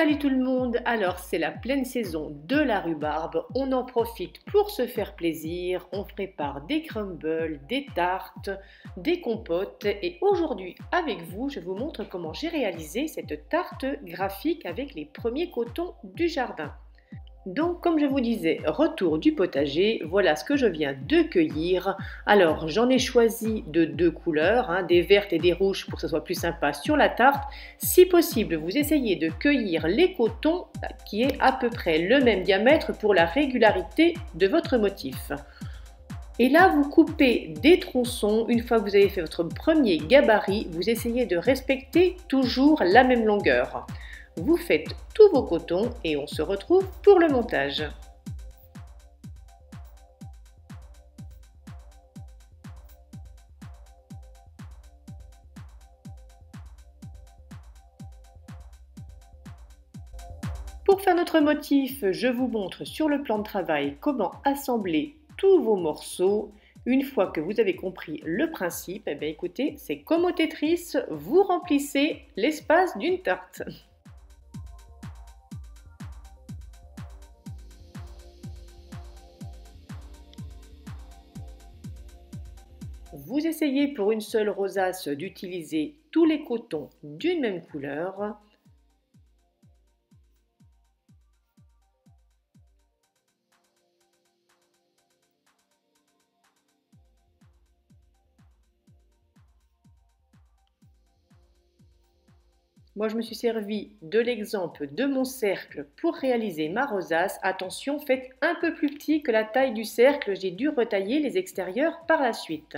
Salut tout le monde, alors c'est la pleine saison de la rhubarbe, on en profite pour se faire plaisir, on prépare des crumbles, des tartes, des compotes et aujourd'hui avec vous je vous montre comment j'ai réalisé cette tarte graphique avec les premiers cotons du jardin. Donc, comme je vous disais, retour du potager, voilà ce que je viens de cueillir. Alors, j'en ai choisi de deux couleurs, des vertes et des rouges pour que ce soit plus sympa sur la tarte. Si possible, vous essayez de cueillir les cotons qui est à peu près le même diamètre pour la régularité de votre motif. Et là, vous coupez des tronçons. Une fois que vous avez fait votre premier gabarit, vous essayez de respecter toujours la même longueur. Vous faites tous vos cotons et on se retrouve pour le montage. Pour faire notre motif, je vous montre sur le plan de travail comment assembler tous vos morceaux. Une fois que vous avez compris le principe, écoutez, c'est comme au Tetris, vous remplissez l'espace d'une tarte. Vous essayez pour une seule rosace d'utiliser tous les cotons d'une même couleur. Moi, je me suis servi de l'exemple de mon cercle pour réaliser ma rosace. Attention, faites un peu plus petit que la taille du cercle. J'ai dû retailler les extérieurs par la suite.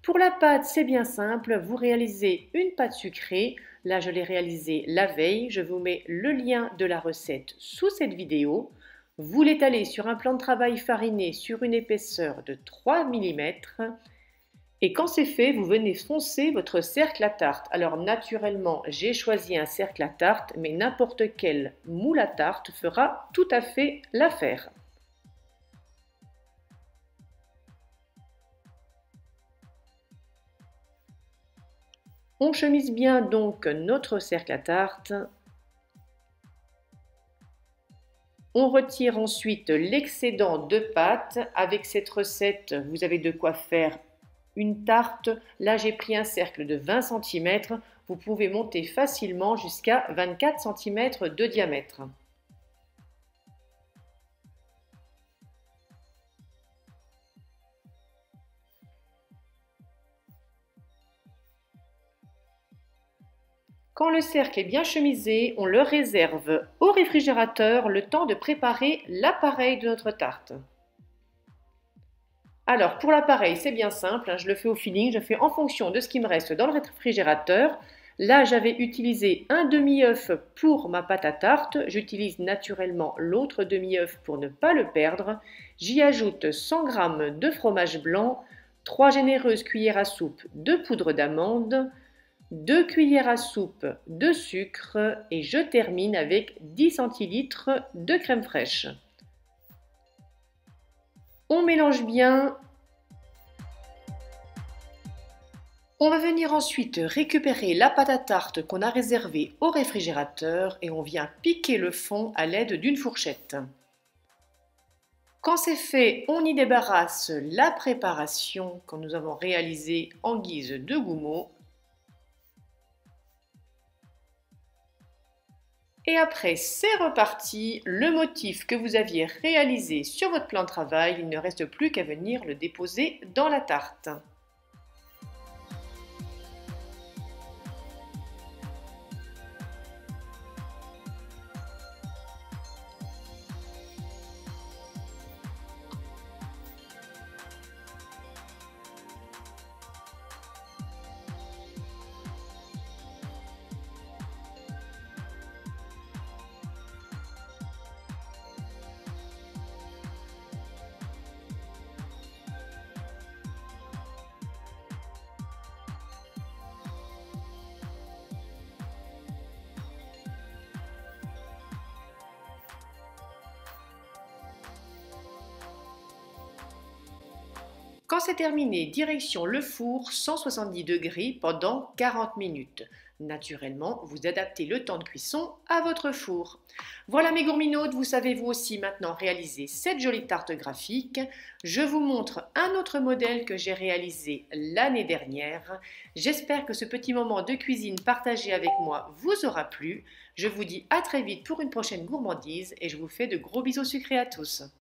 Pour la pâte, c'est bien simple. Vous réalisez une pâte sucrée. Là, je l'ai réalisée la veille. Je vous mets le lien de la recette sous cette vidéo. Vous l'étalez sur un plan de travail fariné sur une épaisseur de 3 mm. Et quand c'est fait, vous venez foncer votre cercle à tarte. Alors naturellement, j'ai choisi un cercle à tarte, mais n'importe quel moule à tarte fera tout à fait l'affaire. On chemise bien donc notre cercle à tarte. On retire ensuite l'excédent de pâte. Avec cette recette, vous avez de quoi faire une tarte. Là, j'ai pris un cercle de 20 cm. Vous pouvez monter facilement jusqu'à 24 cm de diamètre. Quand le cercle est bien chemisé, on le réserve au réfrigérateur le temps de préparer l'appareil de notre tarte. Alors pour l'appareil, c'est bien simple, je le fais au feeling, je fais en fonction de ce qui me reste dans le réfrigérateur. Là, j'avais utilisé un demi-œuf pour ma pâte à tarte. J'utilise naturellement l'autre demi-œuf pour ne pas le perdre. J'y ajoute 100 g de fromage blanc, 3 généreuses cuillères à soupe de poudre d'amande, 2 cuillères à soupe de sucre et je termine avec 10 centilitres de crème fraîche. On mélange bien. On va venir ensuite récupérer la pâte à tarte qu'on a réservée au réfrigérateur et on vient piquer le fond à l'aide d'une fourchette. Quand c'est fait, on y débarrasse la préparation que nous avons réalisée en guise de goumeau. Et après, c'est reparti. Le motif que vous aviez réalisé sur votre plan de travail, il ne reste plus qu'à venir le déposer dans la tarte. Quand c'est terminé, direction le four 170 degrés pendant 40 minutes. Naturellement, vous adaptez le temps de cuisson à votre four. Voilà mes gourminotes, vous savez vous aussi maintenant réaliser cette jolie tarte graphique. Je vous montre un autre modèle que j'ai réalisé l'année dernière. J'espère que ce petit moment de cuisine partagé avec moi vous aura plu. Je vous dis à très vite pour une prochaine gourmandise et je vous fais de gros bisous sucrés à tous.